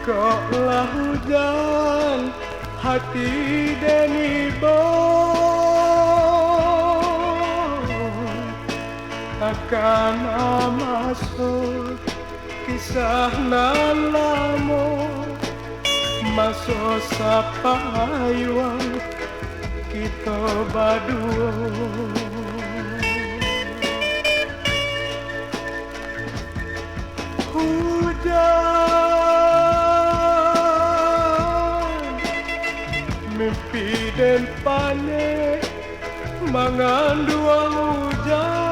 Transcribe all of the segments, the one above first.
Koklah hujan hati deni boy akan masuk kisah nan lamo masuk sapayuan kita berdua. Mimpi dan pane mengandung hujan,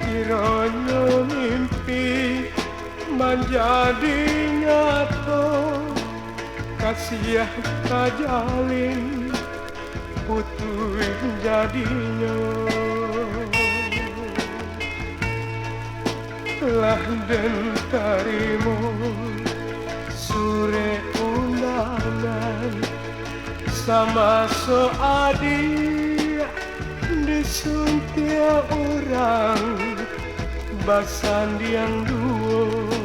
kiranya mimpi menjadi nyata, kasih kajalin putus jadinya. Lah dan tarimu sore undangan sama soadi disuntia orang basan yang dua.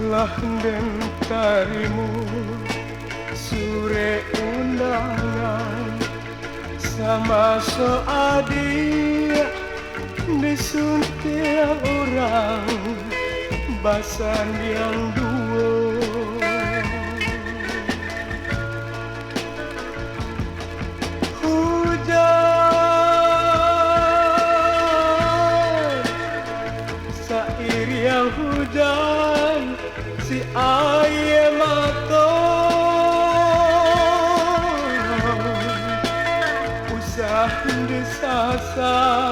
Lah dan tarimu sore undangan sama soadi disuntik orang basan yang dua. Hujan sair yang hujan si air mata usah disasa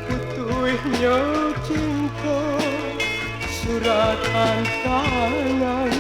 putuhnya cinta suratan tangan